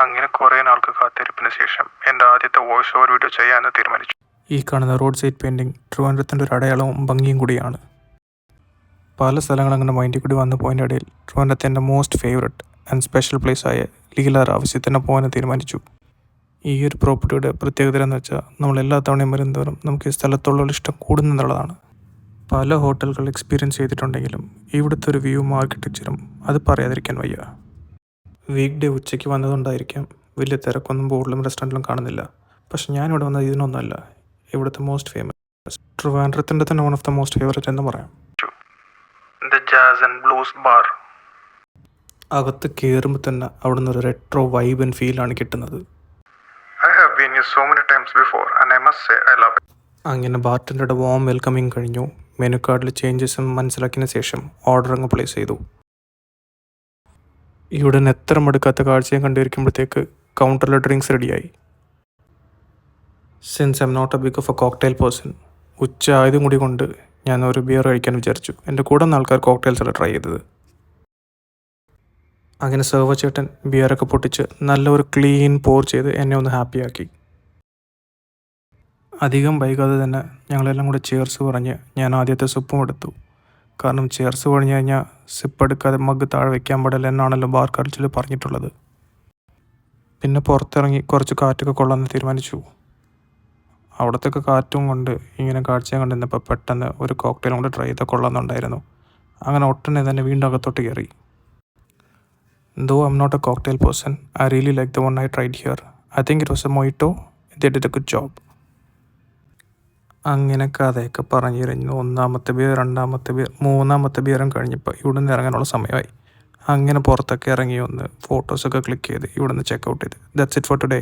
അങ്ങനെ കുറേ നാൾക്ക് കാത്തിരിപ്പിന് ശേഷം എൻ്റെ ആദ്യത്തെ വോയിസ് ഓവർ വീഡിയോ ചെയ്യാമെന്ന് തീരുമാനിച്ചു. ഈ കാണുന്ന റോഡ് സൈഡ് പെയിൻറ്റിങ് ട്രിവാൻഡ്രത്തിൻ്റെ ഒരു അടയാളവും ഭംഗിയും കൂടിയാണ്. പല സ്ഥലങ്ങൾ അങ്ങനെ മൈൻഡിൽ കൂടി വന്നു പോയതിൻ്റെ ഇടയിൽ ട്രിവാൻഡ്രത്തെ എൻ്റെ മോസ്റ്റ് ഫേവററ്റ് ആൻഡ് സ്പെഷ്യൽ പ്ലേസായ ലീലാർ ആവശ്യത്തിന് പോകാൻ തീരുമാനിച്ചു. ഈ ഒരു പ്രോപ്പർട്ടിയുടെ പ്രത്യേകത എന്ന് വെച്ചാൽ നമ്മൾ എല്ലാ തവണയും വരുന്നവരും നമുക്ക് ഈ സ്ഥലത്തുള്ള ഇഷ്ടം കൂടുന്നെന്നുള്ളതാണ്. പല ഹോട്ടലുകൾ എക്സ്പീരിയൻസ് ചെയ്തിട്ടുണ്ടെങ്കിലും ഇവിടുത്തെ ഒരു വ്യൂവും ആർക്കിടെക്ചറും അത് പറയാതിരിക്കാൻ വയ്യ. വീക്ക് ഡേ ഉച്ചയ്ക്ക് വന്നതുകൊണ്ടായിരിക്കാം വലിയ തിരക്കൊന്നും ബോർഡിലും റെസ്റ്റോറൻറ്റിലും കാണുന്നില്ല. പക്ഷെ ഞാനിവിടെ വന്നത് ഇതിനൊന്നുമല്ല, ഇവിടുത്തെ മോസ്റ്റ് ഫേമസ് ട്രിവാൻഡ്രത്തിൻ്റെ തന്നെ one of the most favourite എന്ന് പറയാം, the jazz and blues bar. അകത്ത് കയറുമ്പോൾ തന്നെ അവിടെ നിന്ന് ഒരു റെട്രോ വൈബ് ആൻഡ് ഫീലാണ് കിട്ടുന്നത്. I have been here so many times before and I must say I love it. അങ്ങനെ ബാർട്ടൻഡറുടെ വാം വെൽക്കമിങ് കഴിഞ്ഞു. മെനു കാർഡിൽ ചേഞ്ചസും മനസ്സിലാക്കിയതിന് ശേഷം ഓർഡർ അങ്ങ് പ്ലേസ് ചെയ്തു. ഇവിടെ നിന്ന് എത്ര മടുക്കാത്ത കാഴ്ചയും കണ്ടിരിക്കുമ്പോഴത്തേക്ക് കൗണ്ടറിലെ ഡ്രിങ്ക്സ് റെഡിയായി. Since I'm not a big of a cocktail person, ഉച്ച ആയതും കൂടി കൊണ്ട് ഞാൻ ഒരു ബിയർ കഴിക്കാൻ വിചാരിച്ചു. എൻ്റെ കൂടെ നിന്ന് ആൾക്കാർ കോക്ടെയിൽസ് ട്രൈ ചെയ്തത്. അങ്ങനെ സെർവർ ചേട്ടൻ ബിയറൊക്കെ പൊട്ടിച്ച് നല്ലൊരു ക്ലീൻ പോർ ചെയ്ത് എന്നെ ഒന്ന് ഹാപ്പിയാക്കി. അധികം വൈകാതെ തന്നെ ഞങ്ങളെല്ലാം കൂടെ ചേർസ് പറഞ്ഞ് ഞാൻ ആദ്യത്തെ സിപ്പും എടുത്തു. കാരണം ചേർസ് പറഞ്ഞു കഴിഞ്ഞാൽ സിപ്പ് എടുക്കാതെ മഗ് താഴെ വയ്ക്കാൻ പാടില്ല എന്നാണല്ലോ ബാർ കൾച്ചറിൽ പറഞ്ഞിട്ടുള്ളത്. പിന്നെ പുറത്തിറങ്ങി കുറച്ച് കാറ്റൊക്കെ കൊള്ളാമെന്ന് തീരുമാനിച്ചു. അവിടത്തൊക്കെ കാറ്റും കൊണ്ട് ഇങ്ങനെ കാഴ്ചയും കണ്ടിരുന്നപ്പോൾ പെട്ടെന്ന് ഒരു കോക്ടെയിലും കൂടെ ട്രൈ ചെയ്താൽ കൊള്ളാമെന്നുണ്ടായിരുന്നു. അങ്ങനെ ഒട്ടനെ തന്നെ വീണ്ടും അകത്തോട്ട് കയറി. Though I'm not a cocktail person, I really like the one I tried here. I think it was a mojito. They did a good job. അങ്ങനെ കഥയൊക്കെ പറഞ്ഞിരുന്നു. ഒന്നാമത്തെ ബിയർ, രണ്ടാമത്തെ ബിയർ, മൂന്നാമത്തെ ബിയറും കഴിഞ്ഞപ്പോൾ ഇവിടെ നിന്ന് ഇറങ്ങാനുള്ള സമയമായി. അങ്ങനെ പുറത്തൊക്കെ ഇറങ്ങി ഒന്ന് ഫോട്ടോസൊക്കെ ക്ലിക്ക് ചെയ്ത് ഇവിടെ നിന്ന് ചെക്കൗട്ട് ചെയ്ത്. That's it for today.